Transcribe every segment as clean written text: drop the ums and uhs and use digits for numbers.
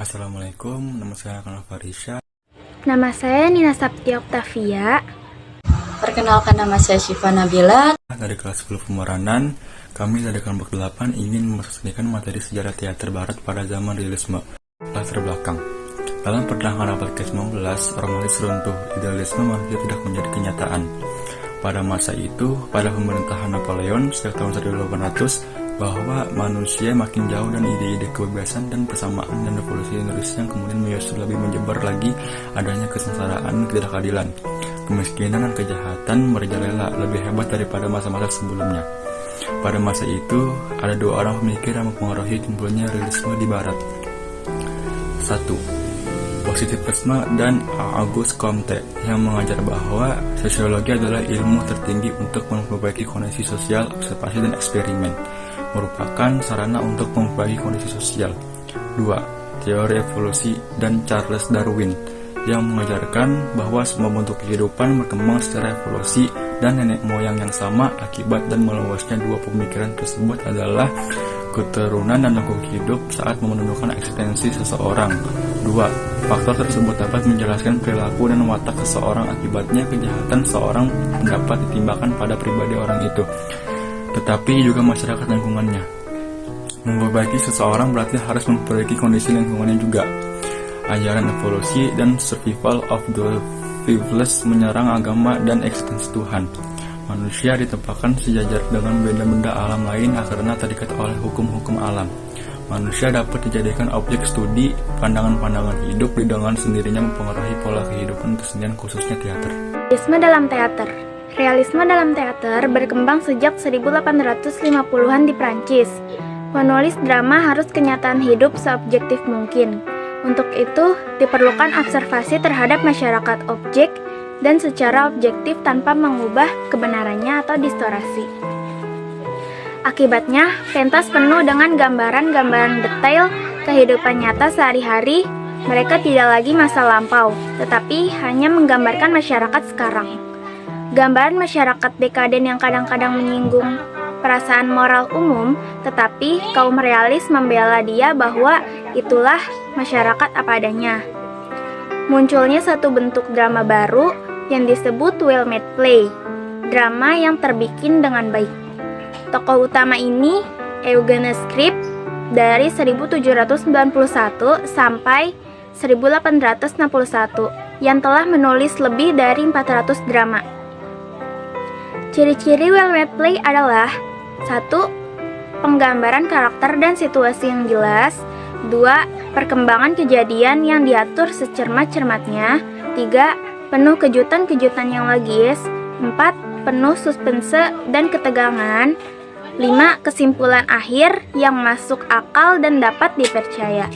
Assalamualaikum, nama saya Kanal Farisha. Nama saya Nina Saptia Oktavia. Perkenalkan, nama saya Syifa Nabila. Dari kelas 10 Pemeranan, kami dari kelompok 8 ingin mempresentasikan materi sejarah teater barat pada zaman realisme. Latar belakang. Dalam pertengahan abad ke-19, romantis runtuh, idealisme manusia tidak menjadi kenyataan. Pada masa itu, pada pemerintahan Napoleon sejak tahun 1800, bahwa manusia makin jauh dan ide-ide kebebasan dan persamaan dan revolusi Indonesia yang kemudian menyusul lebih menyebar lagi adanya kesengsaraan dan ketidakadilan, kemiskinan dan kejahatan merajalela lebih hebat daripada masa-masa sebelumnya. Pada masa itu, ada dua orang pemikir yang mempengaruhi timbulnya realisme di barat. 1. Positivisme dan Auguste Comte yang mengajar bahwa sosiologi adalah ilmu tertinggi untuk memperbaiki kondisi sosial, observasi dan eksperimen, merupakan sarana untuk memperbaiki kondisi sosial. 2. Teori evolusi dan Charles Darwin yang mengajarkan bahwa semua bentuk kehidupan berkembang secara evolusi dan nenek moyang yang sama. Akibat dan meluasnya dua pemikiran tersebut adalah keturunan dan lingkungan hidup saat menentukan eksistensi seseorang. 2. Faktor tersebut dapat menjelaskan perilaku dan watak seseorang. Akibatnya kejahatan seorang dapat ditimbangkan pada pribadi orang itu, tetapi juga masyarakat lingkungannya. Memperbaiki seseorang berarti harus memperbaiki kondisi lingkungannya juga. Ajaran evolusi dan survival of the fittest menyerang agama dan eksistensi Tuhan. Manusia ditempatkan sejajar dengan benda-benda alam lain karena terikat oleh hukum-hukum alam. Manusia dapat dijadikan objek studi, pandangan-pandangan hidup dengan sendirinya mempengaruhi pola kehidupan kesenian khususnya teater. Realisme dalam teater. Realisme dalam teater berkembang sejak 1850-an di Prancis. Penulis drama harus kenyataan hidup seobjektif mungkin. Untuk itu, diperlukan observasi terhadap masyarakat objek dan secara objektif tanpa mengubah kebenarannya atau distorsi. Akibatnya, pentas penuh dengan gambaran-gambaran detail kehidupan nyata sehari-hari. Mereka tidak lagi masa lampau, tetapi hanya menggambarkan masyarakat sekarang. Gambaran masyarakat dekaden yang kadang-kadang menyinggung perasaan moral umum, tetapi kaum realis membela dia bahwa itulah masyarakat apa adanya. Munculnya satu bentuk drama baru yang disebut well-made play, drama yang terbikin dengan baik. Tokoh utama ini Eugene Scribe dari 1791 sampai 1861 yang telah menulis lebih dari 400 drama. Ciri-ciri well-made play adalah 1. Penggambaran karakter dan situasi yang jelas. 2. Perkembangan kejadian yang diatur secermat-cermatnya. 3. Penuh kejutan-kejutan yang logis. 4. Penuh suspense dan ketegangan. 5. Kesimpulan akhir yang masuk akal dan dapat dipercaya.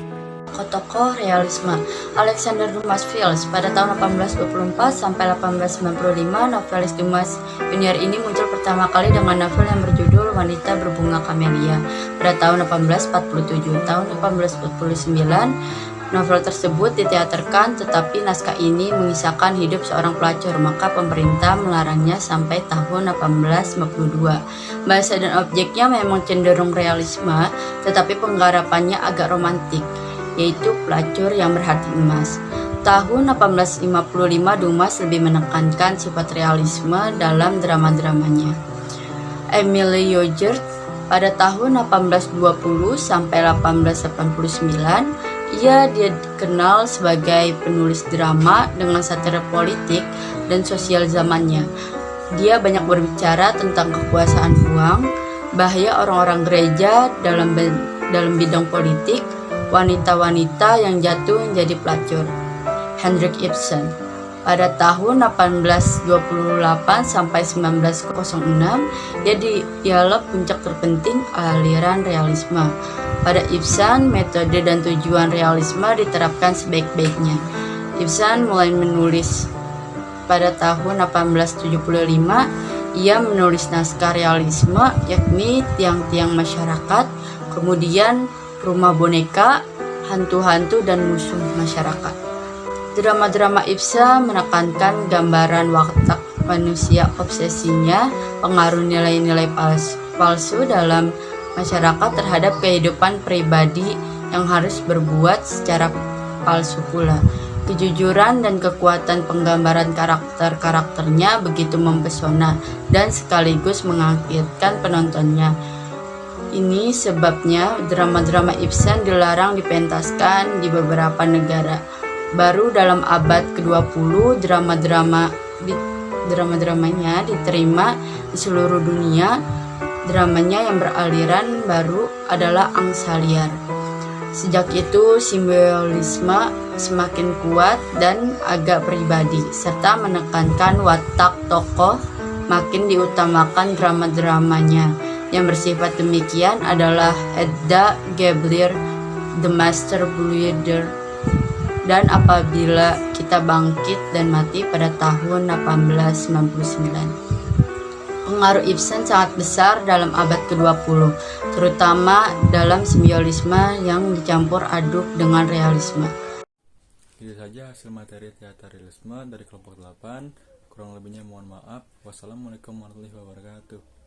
Tokoh realisme Alexander Dumas Fils. Pada tahun 1824 sampai 1895, novelis Dumas Junior ini muncul pertama kali dengan novel yang berjudul Wanita Berbunga Kamelia pada tahun 1847. Tahun 1849, novel tersebut diteaterkan, tetapi naskah ini mengisahkan hidup seorang pelacur, maka pemerintah melarangnya sampai tahun 1852. Bahasa dan objeknya memang cenderung realisme, tetapi penggarapannya agak romantik, yaitu pelacur yang berhati emas. Tahun 1855, Dumas lebih menekankan sifat realisme dalam drama-dramanya. Emile Yogert pada tahun 1820 sampai 1889, ia dikenal sebagai penulis drama dengan satire politik dan sosial zamannya. Dia banyak berbicara tentang kekuasaan uang, bahaya orang-orang gereja dalam bidang politik, wanita-wanita yang jatuh menjadi pelacur. Henrik Ibsen pada tahun 1828 sampai 1906, dia dialog puncak terpenting aliran realisme. Pada Ibsen, metode dan tujuan realisme diterapkan sebaik-baiknya. Ibsen mulai menulis pada tahun 1875. Ia menulis naskah realisme, yakni Tiang-Tiang Masyarakat, kemudian Rumah Boneka, Hantu-Hantu dan Musuh Masyarakat. Drama-drama Ibsen menekankan gambaran watak manusia, obsesinya, pengaruh nilai-nilai palsu dalam masyarakat terhadap kehidupan pribadi yang harus berbuat secara palsu pula. Kejujuran dan kekuatan penggambaran karakter-karakternya begitu mempesona dan sekaligus mengagetkan penontonnya. Ini sebabnya drama-drama Ibsen dilarang dipentaskan di beberapa negara. Baru dalam abad ke-20 drama-dramanya diterima di seluruh dunia. Dramanya yang beraliran baru adalah angsa liar. Sejak itu simbolisme semakin kuat dan agak pribadi, serta menekankan watak tokoh makin diutamakan drama-dramanya. Yang bersifat demikian adalah Edda Gebler, The Master Builder, dan Apabila Kita Bangkit dan Mati pada tahun 1899. Pengaruh Ibsen sangat besar dalam abad ke-20, terutama dalam simbolisme yang dicampur aduk dengan realisme. Itu saja hasil materi teater realisme dari kelompok 8. Kurang lebihnya mohon maaf. Wassalamualaikum warahmatullahi wabarakatuh.